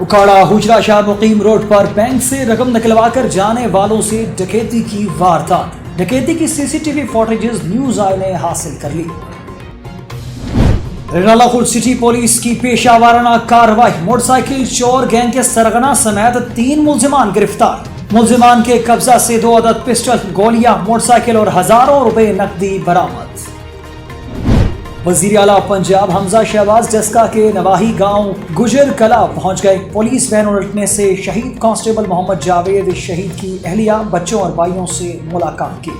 उकाड़ा हुजरा शाह मुकीम road पर bank से रकम निकलवा कर जाने वालों से डकैती की वारदात। डकैती की सीसीटीवी फुटेजेस न्यूज आई ने हासिल कर ली। रनाला खुर्द सिटी पुलिस की पेशा वाराना कार्रवाई। मोटरसाइकिल चोर गैंग के सरगना समेत 3 मुलजिमान गिरफ्तार। मुलजिमान के कब्जा से 2 अदद पिस्टल, गोलियां, मोटरसाइकिल और हजारों रुपए नकदी बरामद। वजीर आला पंजाब हमजा शहबाज जस्का के नवाही गांव गुजर कला पहुंच गए। पुलिस वैन उलटने से शहीद कांस्टेबल मोहम्मद जावेद शहीद की अहलिया, बच्चों और भाइयों से मुलाकात की।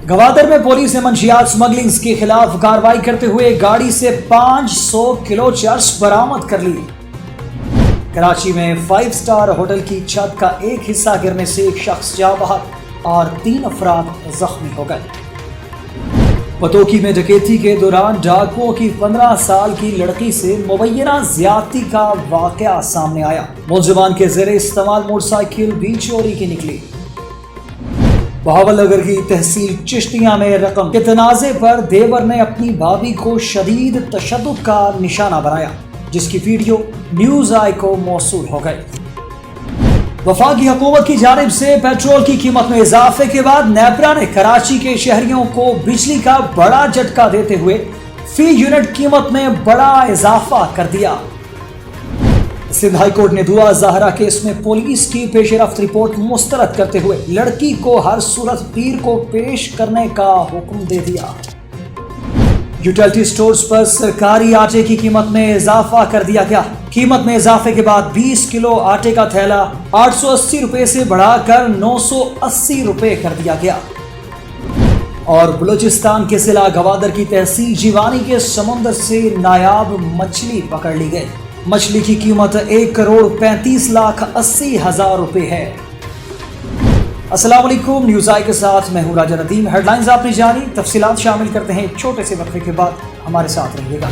गवादर में पुलिस ने मंशियात स्मगलिंग के खिलाफ कार्रवाई करते हुए गाड़ी से 500 किलो चर्स बरामद कर ली। कराची में 5 स्टार होटल की छत का एक हिस्सा गिरने से एक शख्स जाँ बहक और 3 अफराद जख्मी हो गए। पतोकी में डकैती के दौरान डाकुओं की 15 साल की लड़की से मुबैना ज्यादती का वाकया सामने आया। मुलजिमान के ज़ेरे इस्तेमाल मोटरसाइकिल भी चोरी की निकली। बहावलनगर की तहसील चिश्तिया में रकम के तनाज़े पर देवर ने अपनी भाभी को शदीद तशद्दुद का निशाना बनाया, जिसकी वीडियो न्यूज आई को मौसूल हो गई। वफाकी हुकूमत की जानिब से पेट्रोल की कीमत में इजाफे के बाद नेपरा ने कराची के शहरियों को बिजली का बड़ा झटका देते हुए फी यूनिट कीमत में बड़ा इजाफा कर दिया। सिंध हाई कोर्ट ने दुआ ज़हरा केस में पुलिस की पेशरफ्त रिपोर्ट मुस्तरद करते हुए लड़की को हर सूरत पीर को पेश करने का हुक्म दे दिया। यूटिलिटी स्टोर्स पर सरकारी आटे की कीमत में इजाफा कर दिया गया। कीमत में इजाफे के बाद 20 किलो आटे का थैला 880 रुपए से बढ़ाकर 980 रुपए कर दिया गया। और बलूचिस्तान के जिला गवादर की तहसील जीवानी के समुद्र से नायाब मछली पकड़ ली गई। मछली की कीमत 1,35,80,000 रुपए है। अस्सलाम वालेकुम, न्यूज़ आई के साथ मैं हूं राजा नदीम। हेडलाइंस आपने जानी, तफसीलात शामिल करते हैं छोटे से वक्फे के बाद। हमारे साथ रहिएगा।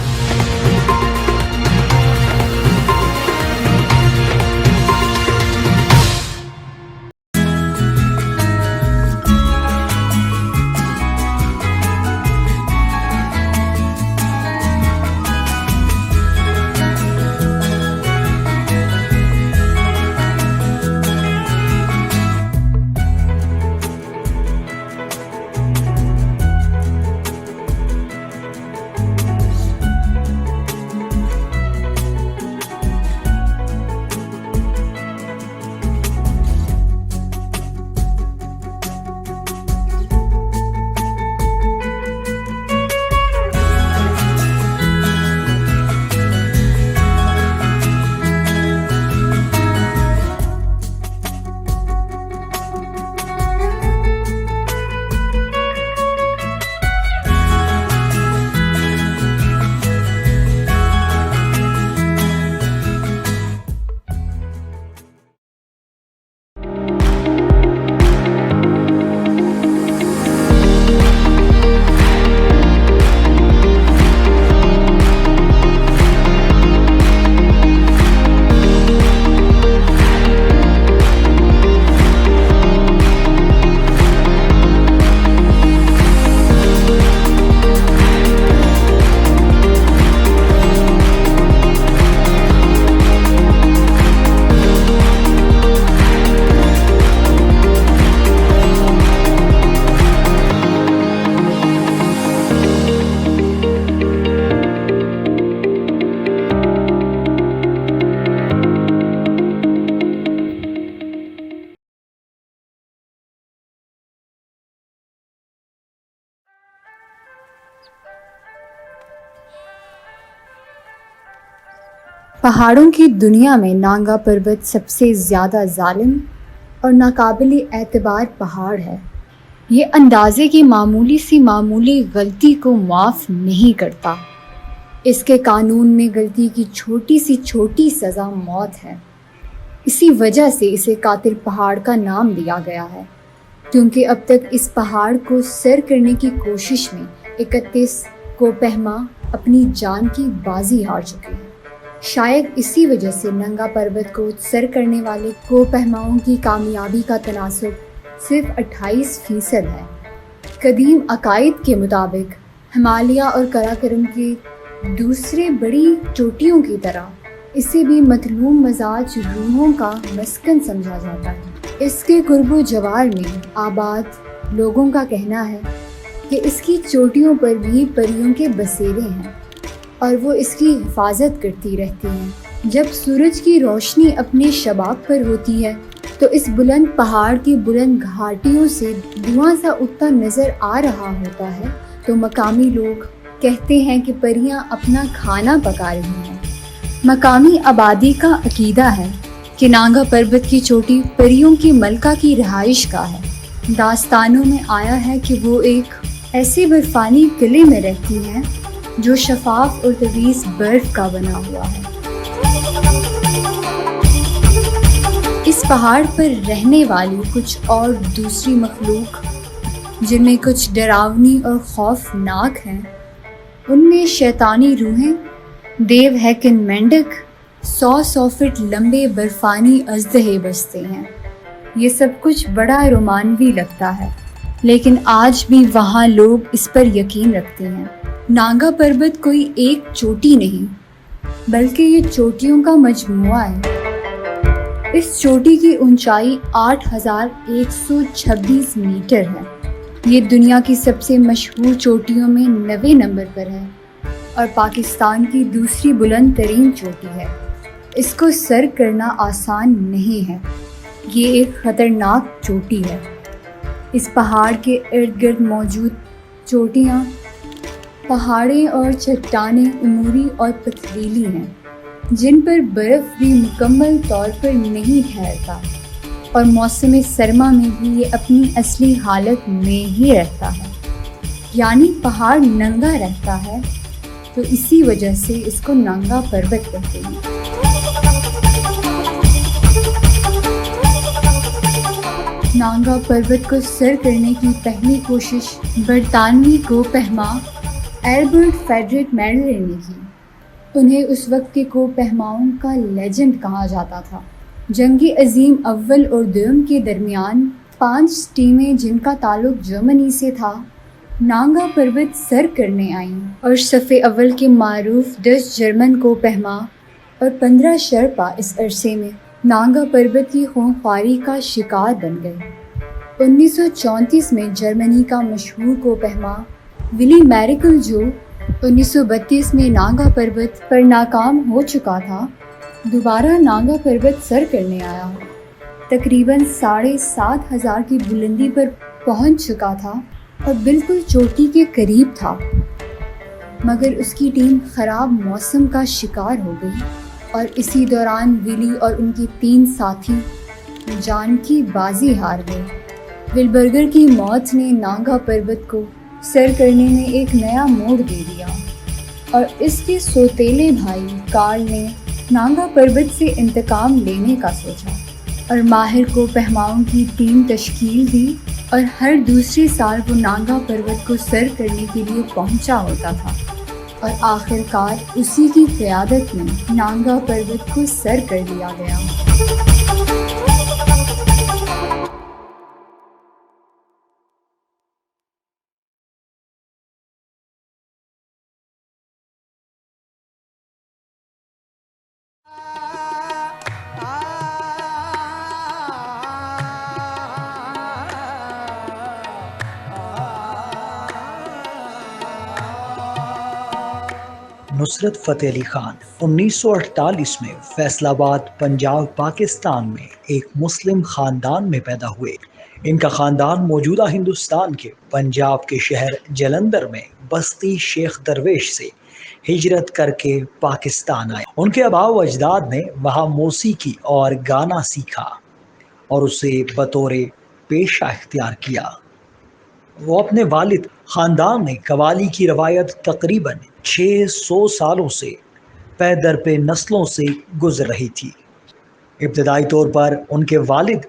पहाड़ों की दुनिया में नांगा पर्वत सबसे ज़्यादा जालिम और नाकाबिले एतबार पहाड़ है। ये अंदाज़े की मामूली सी मामूली गलती को माफ़ नहीं करता। इसके कानून में गलती की छोटी सी छोटी सज़ा मौत है। इसी वजह से इसे कातिल पहाड़ का नाम दिया गया है, क्योंकि अब तक इस पहाड़ को सर करने की कोशिश में 31 कोपहमा अपनी जान की बाजी हार चुके हैं। शायद इसी वजह से नंगा पर्वत को सर करने वाले कोपहमाओं की कामयाबी का तनासुब सिर्फ 28% है। कदीम अकायद के मुताबिक हिमालय और कराकोरम की दूसरे बड़ी चोटियों की तरह اسے بھی مطلوب مزاج روحوں کا مسکن سمجھا جاتا ہے۔ اس کے قرب و جوار میں آباد لوگوں کا کہنا ہے کہ اس کی چوٹیوں پر بھی پریوں کے بسیرے ہیں اور وہ اس کی حفاظت کرتی رہتی ہیں۔ جب سورج کی روشنی اپنے شباب پر ہوتی ہے تو اس بلند پہاڑ کی بلند گھاٹیوں سے دھواں سا اٹھتا نظر آ رہا ہوتا ہے تو مقامی لوگ کہتے ہیں کہ پریاں اپنا کھانا پکا رہی ہیں۔ مقامی آبادی کا عقیدہ ہے کہ نانگا پروت کی چوٹی پریوں کی ملکہ کی رہائش گاہ ہے۔ داستانوں میں آیا ہے کہ وہ ایک ایسے برفانی قلعے میں رہتی ہیں جو شفاف اور طویل برف کا بنا ہوا ہے۔ اس پہاڑ پر رہنے والی کچھ اور دوسری مخلوق جن میں کچھ ڈراؤنی اور خوفناک ہیں، ان میں شیطانی روحیں، دیو ہیکن مینڈک، 100 فٹ لمبے برفانی اژدہے بستے ہیں۔ یہ سب کچھ بڑا رومانوی لگتا ہے، لیکن آج بھی وہاں لوگ اس پر یقین رکھتے ہیں۔ نانگا پروت کوئی ایک چوٹی نہیں بلکہ یہ چوٹیوں کا مجموعہ ہے۔ اس چوٹی کی اونچائی 8126 میٹر ہے۔ یہ دنیا کی سب سے مشہور چوٹیوں میں 9ویں نمبر پر ہے اور پاکستان کی دوسری بلند ترین چوٹی ہے۔ اس کو سر کرنا آسان نہیں ہے، یہ ایک خطرناک چوٹی ہے۔ اس پہاڑ کے ارد گرد موجود چوٹیاں، پہاڑیں اور چٹانیں عمودی اور پتھریلی ہیں جن پر برف بھی مکمل طور پر نہیں ٹھہرتا اور موسم سرما میں بھی یہ اپنی اصلی حالت میں ہی رہتا ہے، یعنی پہاڑ ننگا رہتا ہے تو اسی وجہ سے اس کو نانگا پروت کہتے ہیں۔ نانگا پروت کو سر کرنے کی پہلی کوشش برطانوی کوہ پیما ایلبرٹ فیڈرک میڈلر نے کی۔ انہیں اس وقت کے کوہ پیماؤں کا لیجنڈ کہا جاتا تھا۔ جنگ عظیم اول اور دوم کے درمیان 5 ٹیمیں جن کا تعلق جرمنی سے تھا نانگا پروت سر کرنے آئیں اور صف اول کے معروف 10 جرمن کوہ پیما اور 15 شرپا اس عرصے میں نانگا پروت کی خونخواری کا شکار بن گئے۔ 1934 میں جرمنی کا مشہور کوہ پیما ولی میریکل جو 1932 میں نانگا پروت پر ناکام ہو چکا تھا، دوبارہ نانگا پروت سر کرنے آیا۔ تقریباً 7,500 کی بلندی پر پہنچ چکا تھا اور بالکل چوٹی کے قریب تھا، مگر اس کی ٹیم خراب موسم کا شکار ہو گئی اور اسی دوران ولی اور ان کی 3 ساتھی جان کی بازی ہار گئے۔ ولبرگر کی موت نے نانگا پروت کو سر کرنے میں ایک نیا موڑ دے دیا اور اس کے سوتیلے بھائی کارل نے نانگا پروت سے انتقام لینے کا سوچا اور ماہر کوہ پیماؤں کی ٹیم تشکیل دی اور ہر دوسرے سال وہ نانگا پروت کو سر کرنے کے لیے پہنچا ہوتا تھا اور آخر کار اسی کی قیادت میں نانگا پروت کو سر کر لیا گیا۔ نصرت فتح علی خان 1948 میں فیصل آباد پنجاب پاکستان میں ایک مسلم خاندان میں پیدا ہوئے۔ ان کا خاندان موجودہ ہندوستان کے پنجاب کے شہر جلندر میں بستی شیخ درویش سے ہجرت کر کے پاکستان آئے۔ ان کے آباء و اجداد نے وہاں موسیقی اور گانا سیکھا اور اسے بطور پیشہ اختیار کیا۔ وہ اپنے والد خاندان نے قوالی کی روایت تقریباً 600 سالوں سے پے در پہ نسلوں سے گزر رہی تھی۔ ابتدائی طور پر ان کے والد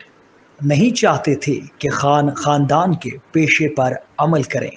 نہیں چاہتے تھے کہ خاندان کے پیشے پر عمل کریں۔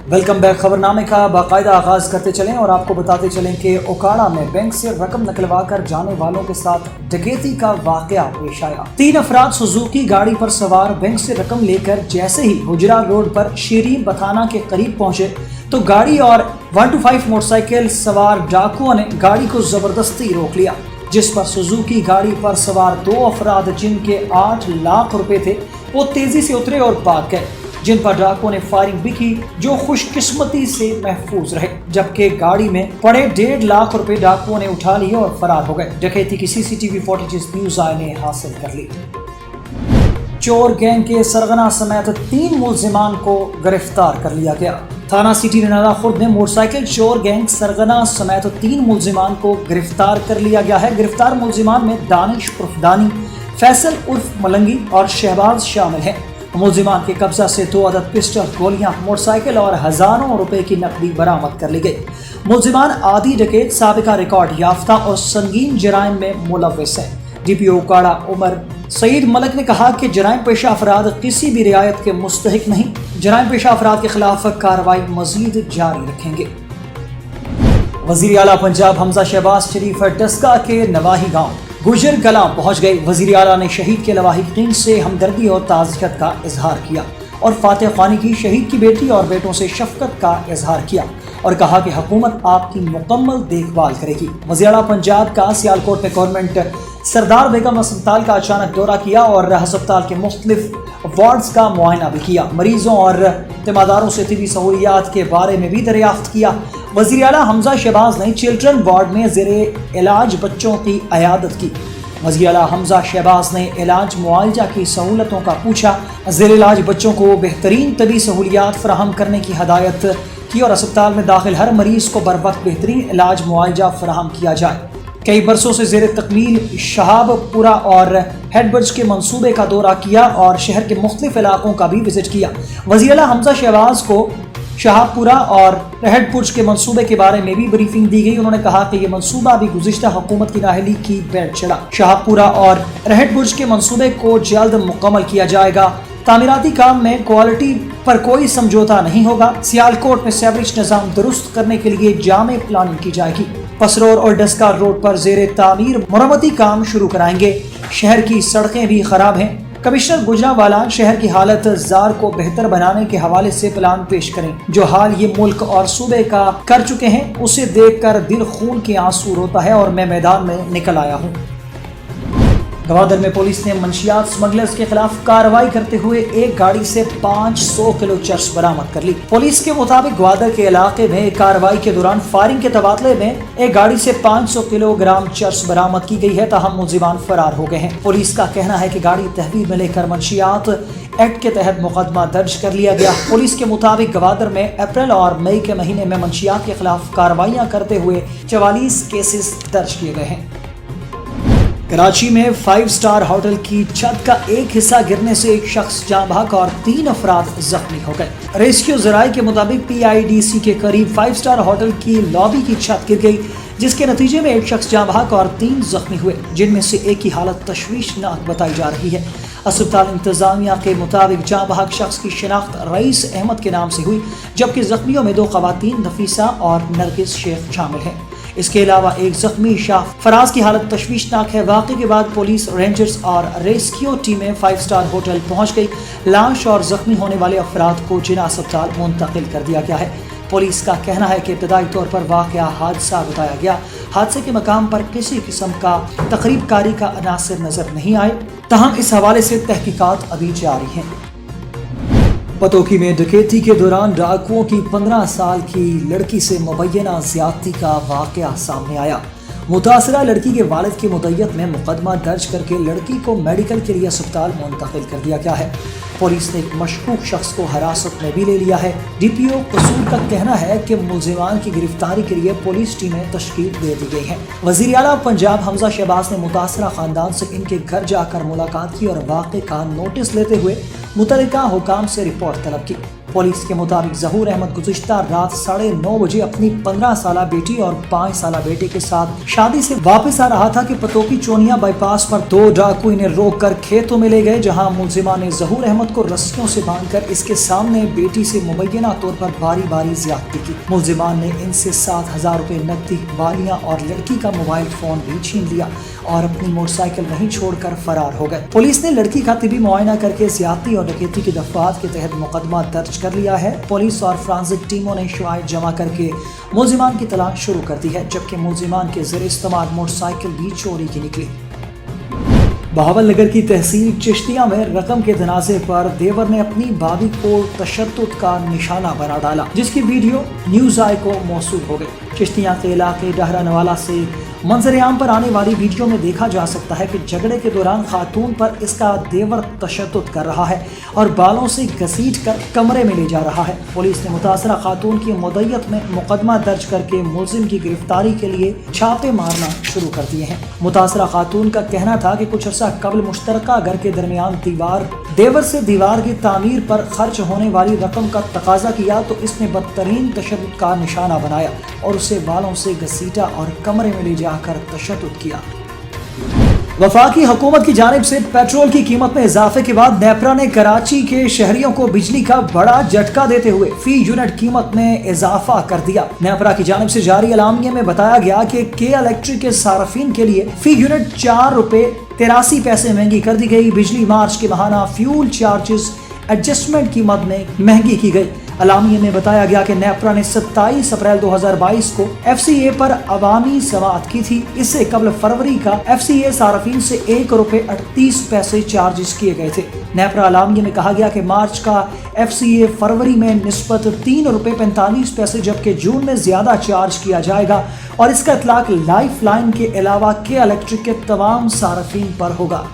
Welcome back. खबरनामे का बाकायदा आगाज करते चलें और आपको बताते चलें कि ओकाड़ा में बैंक से रकम निकलवा कर जाने वालों के साथ डकैती का वाकया पेश आया। 3 अफराद सुजुकी गाड़ी पर सवार बैंक से रकम लेकर जैसे ही हुजरा रोड पर शीरीन बथाना के करीब पहुंचे तो गाड़ी और 125 मोटरसाइकिल सवार डाकुओं ने गाड़ी को जबरदस्ती रोक लिया, जिस पर सुजुकी गाड़ी पर सवार 2 अफराद जिनके 8 लाख रुपए थे वो तेजी से उतरे और भाग गए, जिन पर डाकुओं ने फायरिंग भी की, जो खुशकिस्मती से महफूज रहे, जबकि गाड़ी में पड़े 1.5 लाख रुपए डाकुओं ने उठा लिए और फरार हो गए। डकैती की सीसीटीवी फुटेज न्यूज़ आई ने हासिल कर ली। चोर गैंग के सरगना समेत 3 मुलजिमान को गिरफ्तार कर लिया गया। थाना सिटी नाला खुर्द में मोटरसाइकिल चोर गैंग सरगना समेत 3 मुलजिमान को गिरफ्तार कर लिया गया है। गिरफ्तार मुलजिमान में दानिश उर्फ दानी, फैसल उर्फ मलंगी और शहबाज शामिल हैं। मुलजिमान के कब्जा से 2 अदद पिस्टल, गोलियां, मोटरसाइकिल और हजारों रुपए की नकदी बरामद कर ली गई। मुलजिमान आदि डकैत, साबिका रिकॉर्ड याफ्ता और संगीन जराइम में मुलव्विस हैं। डीपीओ ओकाड़ा उमर सईद मलक ने कहा कि जराइम पेशा अफराद किसी भी रियायत के मुस्तहिक नहीं। जराइम पेशा अफराद के खिलाफ कार्रवाई मजीद जारी रखेंगे। वजीर आला पंजाब हमजा शहबाज शरीफ डस्का के नवाही गाँव गुजर कलां पहुंच गए। वजीर आला ने शहीद के लवाहिकीन से हमदर्दी और ताज़ियत का इजहार किया और फातिह खानी की शहीद की बेटी और बेटों से शफकत का इजहार किया और कहा कि हुकूमत आपकी मुकम्मल देखभाल करेगी। वज़ीर आला पंजाब का सियालकोट में गवर्नमेंट सरदार बेगम अस्पताल का अचानक दौरा किया और अस्पताल के मुख्तलिफ वार्ड्स का मुआयना भी किया। मरीजों और तीमारदारों से तिबी सहूलियात के बारे में भी दरियाफ्त किया। वज़ीर आला हमजा शहबाज ने चिल्ड्रन वार्ड में ज़ेरे इलाज बच्चों की अयादत की। वज़ीर आला हमजा शहबाज ने इलाज मुआवजा की सहूलतों का पूछा। ज़ेरे इलाज बच्चों को बेहतरीन तबी सहूलियात फराहम करने की हदायत की और अस्पताल में दाखिल हर मरीज को बर वक्त बेहतरीन इलाज मुआवजा फराहम किया जाए। कई बरसों से ज़ेरे तकमील शहाबपुरा और हेडबर्ज के मंसूबे का दौरा किया और शहर के मुख्तलिफ इलाकों का भी विजिट किया। वज़ीर आला हमजा शहबाज को शाहपुरा और रहडपुर के मंसूबे के बारे में भी ब्रीफिंग दी गई। उन्होंने कहा कि ये मंसूबा भी गुज़िश्ता हुकूमत की नाअहली की बेड़ चढ़ा। शाहपुरा और रहडपुर के मंसूबे को जल्द मुकम्मल किया जाएगा। तामीराती काम में क्वालिटी पर कोई समझौता नहीं होगा। सियालकोट में सीवरेज निज़ाम दुरुस्त करने के लिए जामे प्लानिंग की जाएगी। पसरोर और डस्का रोड पर ज़ेरे तामीर मरम्मती काम शुरू कराएंगे। शहर की सड़कें भी खराब हैं। कमिश्नर गुजरावाला शहर की हालत जार को बेहतर बनाने के हवाले से प्लान पेश करें। जो हाल ये मुल्क और सूबे का कर चुके हैं उसे देखकर दिल खून के आंसू रोता है और मैं मैदान में निकल आया हूँ। गवादर में पुलिस ने मंशियात स्मगलर्स के खिलाफ कार्रवाई करते हुए एक गाड़ी से 500 किलो चर्स बरामद कर ली। पुलिस के मुताबिक ग्वादर के इलाके में कार्रवाई के दौरान फायरिंग के तबादले में एक गाड़ी से 500 किलोग्राम चर्स बरामद की गई है, ताहम मुलजिमान फरार हो गए हैं। पुलिस का कहना है कि गाड़ी तहवील में लेकर मंशियात एक्ट के तहत मुकदमा दर्ज कर लिया गया। पुलिस के मुताबिक गवादर में अप्रैल और मई के महीने में मंशियात के खिलाफ कार्रवाइयाँ करते हुए 44 केसेस दर्ज किए गए हैं। कराची में 5 स्टार होटल की छत का एक हिस्सा गिरने से एक शख्स जाँ बहक और 3 अफराद जख्मी हो गए। रेस्क्यू जराये के मुताबिक PIDC के करीब 5 स्टार होटल की लॉबी की छत गिर गई, जिसके नतीजे में एक शख्स जाँ बहक और 3 जख्मी हुए, जिनमें से एक की हालत तशवीशनाक बताई जा रही है। अस्पताल इंतजामिया के मुताबिक जाँ बहक शख्स की शिनाख्त रईस अहमद के नाम से हुई, जबकि जख्मियों में 2 खवातीन नफीसा और नरगिस शेख शामिल हैं। इसके अलावा एक जख्मी शाह फराज की हालत तशवीशनाक है। वाक़े के बाद पुलिस, रेंजर्स और रेस्क्यू टीमें 5 स्टार होटल पहुंच गई। लाश और जख्मी होने वाले अफराद को जिला अस्पताल मुंतकिल कर दिया गया है। पुलिस का कहना है कि इब्तदाई तौर पर वाक़या हादसा बताया गया। हादसे के मकाम पर किसी किस्म का तकरीबकारी का अनासर नजर नहीं आए, तहम इस हवाले से तहकीकात अभी जारी हैं। पतोकी में डकैती के दौरान डाकुओं की 15 साल की लड़की से मुबैना ज्यादती का वाकया सामने आया। मुतासरा लड़की के वालिद की मुद्दत में मुकदमा दर्ज करके लड़की को मेडिकल के लिए अस्पताल मुंतकिल कर दिया गया है। पुलिस ने एक मशकूक शख्स को हिरासत में भी ले लिया है। DPO कसूर का कहना है कि मुलजिमान की गिरफ्तारी के लिए पुलिस टीमें तश्कील दे दी गई हैं। वज़ीर आला पंजाब हमजा शहबाज ने मुतासरा खानदान से इनके घर जाकर मुलाकात की और वाक़े का नोटिस लेते हुए मुतल्लिका हुकाम से रिपोर्ट तलब की। पुलिस के मुताबिक जहूर अहमद गुज़िश्ता रात 9:30 बजे अपनी 15 साला बेटी और 5 साला बेटे के साथ शादी से वापस आ रहा था कि पतोकी चोनिया बाईपास पर 2 डाकू इन्हें रोककर खेतों में ले गए, जहां मुलजिमा ने जहूर अहमद को रस्सियों से बांधकर इसके सामने बेटी से मुबैना तौर पर बारी बारी ज़्यादती की। मुलजिमान ने इनसे 7,000 रुपए नकदी, बालियां और लड़की का मोबाइल फोन भी छीन लिया और अपनी मोटरसाइकिल वहीं छोड़कर फरार हो गए। पुलिस ने लड़की का तिबी मुआयना करके ज़्यादती और डकैती की दफात के तहत मुकदमा दर्ज कर लिया है। पुलिस और फ्रांसिक टीमों ने शवाहिद जमा करके मुलजिमान की तलाश शुरू कर दी है, जबकि मुलजिमान के ज़रिए इस्तेमाल मोटरसाइकिल भी चोरी की निकली। बहावलनगर की तहसील चिश्तिया में रकम के तनाज़े पर देवर ने अपनी भाभी को तशद्दुद का निशाना बना डाला, जिसकी वीडियो न्यूज़ आई को मौसूल हो गई। चिश्तिया के इलाके डहरानवाला से मंजर-ए-आम पर आने वाली वीडियो में देखा जा सकता है कि झगड़े के दौरान खातून पर इसका देवर तशद्दुद कर रहा है और बालों से घसीट कर कमरे में ले जा रहा है। पुलिस ने मुतासरा खातून की मुद्दत में मुकदमा दर्ज करके मुलजिम की गिरफ्तारी के लिए छापे मारना शुरू कर दिए हैं। मुतासरा खातून का कहना था कि कुछ अर्सा कबल मुश्तरका घर के दरमियान देवर से दीवार की तामीर पर खर्च होने वाली रकम का तकाजा किया तो इसने बदतरीन तशद्दुद का निशाना बनाया और उसे बालों से घसीटा और कमरे में ले जाकर तशद्दुद किया। वफाकी हुकूमत की जानिब से पेट्रोल की कीमत में इजाफे के बाद नेपरा ने कराची के शहरियों को बिजली का बड़ा झटका देते हुए फी यूनिट कीमत में इजाफा कर दिया। नेपरा की जानिब से जारी एलामिया में बताया गया कि के इलेक्ट्रिक के सार्फिन के लिए फी यूनिट 4 रुपए 83 पैसे महंगी कर दी गई। बिजली मार्च के माहाना फ्यूल चार्जेस एडजस्टमेंट कीमत में महंगी की गई। अलामिया में बताया गया कि नेपरा ने 27 अप्रैल 2022 को FCA पर अवामी समाअत की थी। इससे कबल फरवरी का FCA सार्फिन से 1 रुपए 38 पैसे चार्जेस किए गए थे। नेपरा अलामिया में कहा गया कि मार्च का FCA फरवरी में निस्बत 3 रुपए 45 पैसे जबकि जून में ज्यादा चार्ज किया जाएगा और इसका इतलाक लाइफ लाइन के अलावा के इलेक्ट्रिक के तमाम सार्फिन पर होगा।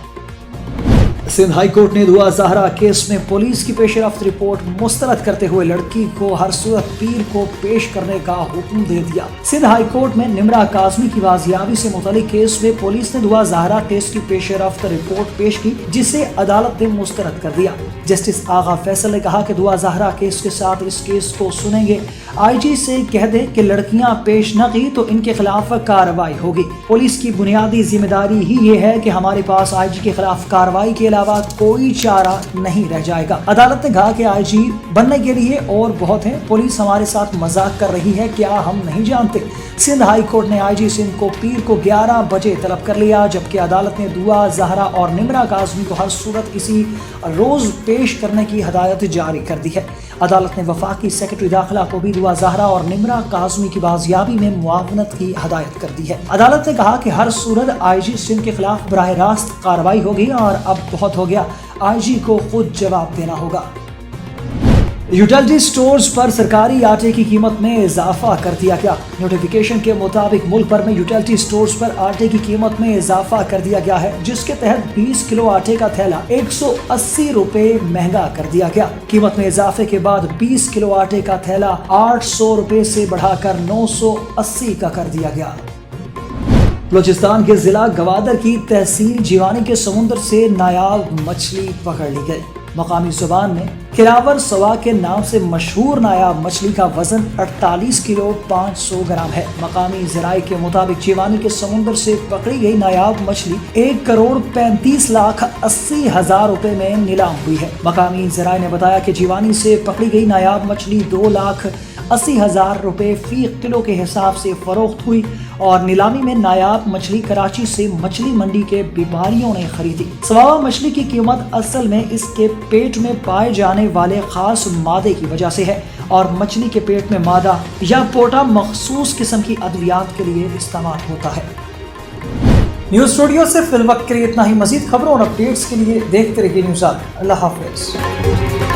सिंध हाई कोर्ट ने दुआ ज़हरा केस में पुलिस की पेशरफ्त रिपोर्ट मुस्तरद करते हुए लड़की को हर सूरत पीर को पेश करने का हुक्म दे दिया। सिंध हाई कोर्ट में निमरा काज़मी की बाजियाबी से मुतालिक केस में पुलिस ने दुआ ज़हरा केस की पेशरफ्त रिपोर्ट पेश की, जिसे अदालत ने मुस्तरद कर दिया। जस्टिस आगा फैसल ने कहा कि दुआ ज़हरा केस के साथ इस केस को सुनेंगे। IG से कह दे कि लड़कियां पेश न की तो इनके खिलाफ कार्रवाई होगी। पुलिस की बुनियादी जिम्मेदारी ही ये है कि हमारे पास IG के खिलाफ कार्रवाई के अलावा कोई चारा नहीं रह जाएगा। अदालत ने कहा कि IG बनने के लिए और बहुत हैं, पुलिस हमारे साथ मजाक कर रही है, क्या हम नहीं जानते। सिंध हाई कोर्ट ने IG सिंध को पीर को 11 बजे तलब कर लिया, जबकि अदालत ने दुआ ज़हरा और निमरा काज़मी को हर सूरत इसी रोज पेश करने की हदायत जारी कर दी है। अदालत ने वफाकी सेक्रेटरी दाखिला को भी दुआ ज़हरा और निमरा काज़मी की बाजियाबी में मुआवनत की हदायत कर दी है। अदालत ने कहा कि हर सूरत IG सिंध के खिलाफ बराह रास्त कार्रवाई होगी और अब बहुत हो गया, IG को खुद जवाब देना होगा। यूटिलिटी स्टोर्स पर सरकारी आटे की कीमत में इजाफा कर दिया गया। नोटिफिकेशन के मुताबिक मुल्क भर में यूटिलिटी स्टोर्स पर आटे की कीमत में इजाफा कर दिया गया है, जिसके तहत 20 किलो आटे का थैला 180 रुपए महंगा कर दिया गया। कीमत में इजाफे के बाद 20 किलो आटे का थैला 800 रुपए से बढ़ाकर 980 का कर दिया गया। बलूचिस्तान के जिला गवादर की तहसील जीवानी के समुद्र से नायाब मछली पकड़ ली गई। मकामी जुबान में किरावर सवा के नाम से मशहूर नायाब मछली का वजन 48 किलो 500 ग्राम है। मकामी ज़राए के मुताबिक जीवानी के समुद्र से पकड़ी गई नायाब मछली 1,35,80,000 रुपए में नीलाम हुई है। मकामी ज़राए ने बताया कि जीवानी से पकड़ी गई नायाब मछली 2,80,000 रुपए फी किलो के हिसाब से फरोख्त हुई और नीलामी में नायाब मछली कराची से मछली मंडी के व्यापारियों ने खरीदी। सवावा मछली की कीमत असल में इसके पेट में पाए जाने वाले खास मादे की वजह से है और मछली के पेट में मादा या पोटा मखसूस किस्म की अद्वियात के लिए इस्तेमाल होता है। न्यूज़ स्टूडियो से फिल वक्त के लिए इतना ही। मजीद खबरों और अपडेट्स के लिए देखते रहिए न्यूज़। अल्लाह हाफ़िज़।